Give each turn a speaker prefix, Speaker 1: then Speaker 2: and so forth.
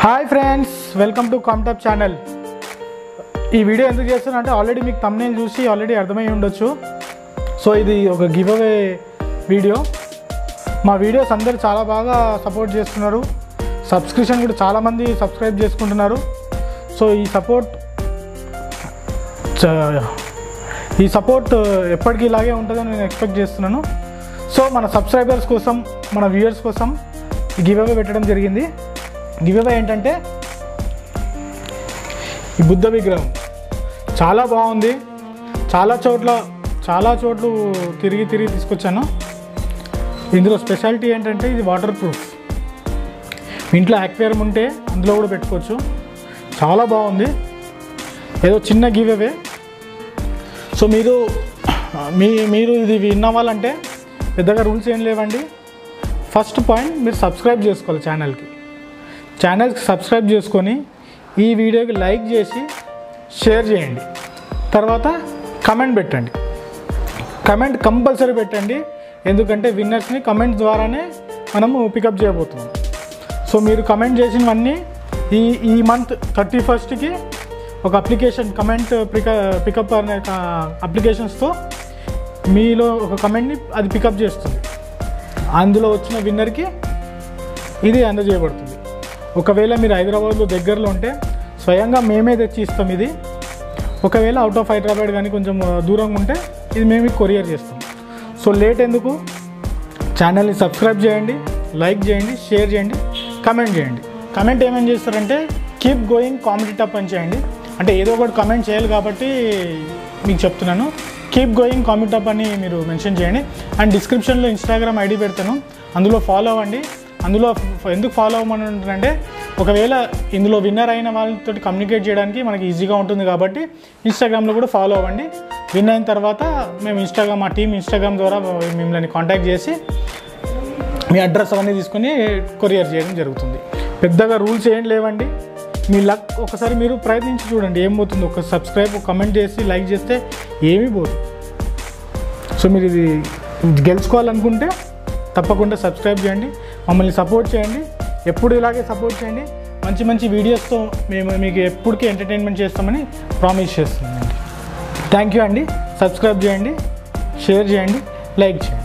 Speaker 1: Hi friends, welcome to కామ్టాప్ channel. ఈ video ఎందుకు చేస్తున్నా అంటే ఆల్రెడీ మీకు థంబ్నెయిల్ చూసి ఆల్రెడీ అర్థమై ఉండొచ్చు. సో ఇది ఒక గివ్ అవే వీడియో. మా వీడియోస్ అందరూ చాలా బాగా సపోర్ట్ చేస్తున్నారు. సబ్స్క్రిప్షన్ కూడా చాలామంది సబ్స్క్రైబ్ చేసుకుంటున్నారు. సో ఈ సపోర్ట్ ఎప్పటికీ ఇలాగే ఉంటుందని నేను ఎక్స్పెక్ట్ చేస్తున్నాను. సో మన సబ్స్క్రైబర్స్ కోసం, మన వ్యూయర్స్ కోసం ఈ గివ్ అవే పెట్టడం జరిగింది. గివ్ అవే ఏంటంటే ఈ బుద్ధ విగ్రహం చాలా బాగుంది. చాలా చోట్ల తిరిగి తీసుకొచ్చాను. ఇందులో స్పెషాలిటీ ఏంటంటే ఇది వాటర్ ప్రూఫ్. ఇంట్లో యాక్వేరియం ఉంటే అందులో కూడా పెట్టుకోవచ్చు. చాలా బాగుంది. ఏదో చిన్న గివ్ అవే. సో మీరు ఇది విన్ అవ్వాలంటే పెద్దగా రూల్స్ ఏం లేవండి. ఫస్ట్ పాయింట్, మీరు సబ్స్క్రైబ్ చేసుకోవాలి ఛానల్కి సబ్స్క్రైబ్ చేసుకొని ఈ వీడియోకి లైక్ చేసి షేర్ చేయండి. తర్వాత కమెంట్ పెట్టండి. కమెంట్ కంపల్సరీ పెట్టండి, ఎందుకంటే విన్నర్స్ని కమెంట్ ద్వారానే మనము పికప్ చేయబోతున్నాం. సో మీరు కమెంట్ చేసినవన్నీ ఈ మంత్ 31st ఒక అప్లికేషన్ కమెంట్ పికప్ అనే అప్లికేషన్స్తో మీలో ఒక కమెంట్ని అది పికప్ చేస్తుంది. అందులో వచ్చిన విన్నర్కి ఇది అందజేయబడుతుంది. ఒకవేళ మీరు హైదరాబాద్లో దగ్గరలో ఉంటే స్వయంగా మేమే తెచ్చి ఇస్తాం ఇది. ఒకవేళ అవుట్ ఆఫ్ హైదరాబాద్ కానీ కొంచెం దూరంగా ఉంటే ఇది మేము కొరియర్ చేస్తాం. సో లేట్ ఎందుకు, ఛానల్ని సబ్స్క్రైబ్ చేయండి, లైక్ చేయండి, షేర్ చేయండి, కమెంట్ చేయండి. కమెంట్ ఏమేమి చేస్తారంటే కీప్ గోయింగ్ కామెడీటప్ అని చేయండి. అంటే ఏదో ఒకటి కమెంట్ చేయాలి కాబట్టి మీకు చెప్తున్నాను. కీప్ గోయింగ్ కామెడీటప్ అని మీరు మెన్షన్ చేయండి. అండ్ డిస్క్రిప్షన్లో ఇన్స్టాగ్రామ్ ఐడి పెడతాను, అందులో ఫాలో అవ్వండి. అందులో ఎందుకు ఫాలో అవ్వమని ఉంటుందంటే ఒకవేళ ఇందులో విన్నర్ అయిన వాళ్ళతో కమ్యూనికేట్ చేయడానికి మనకి ఈజీగా ఉంటుంది కాబట్టి ఇన్స్టాగ్రామ్లో కూడా ఫాలో అవ్వండి. విన్ అయిన తర్వాత మేము మా టీం ఇన్స్టాగ్రామ్ ద్వారా మిమ్మల్ని కాంటాక్ట్ చేసి మీ అడ్రస్ అవన్నీ తీసుకొని కొరియర్ చేయడం జరుగుతుంది. పెద్దగా రూల్స్ ఏం లేవండి. మీ లక్ ఒకసారి మీరు ప్రయత్నించి చూడండి ఏం పోతుంది. ఒక సబ్స్క్రైబ్, ఒక కమెంట్ చేసి లైక్ చేస్తే ఏమీ పోదు. సో మీరు ఇది గెలుచుకోవాలనుకుంటే తప్పకుండా సబ్స్క్రైబ్ చేయండి, మమ్మల్ని సపోర్ట్ చేయండి. ఎప్పుడు ఇలాగే సపోర్ట్ చేయండి. మంచి వీడియోస్తో మేము మీకు ఎప్పటికీ ఎంటర్టైన్మెంట్ చేస్తామని ప్రామిస్ చేస్తున్నామండి. థ్యాంక్ యూ అండి. సబ్స్క్రైబ్ చేయండి, షేర్ చేయండి, లైక్ చేయండి.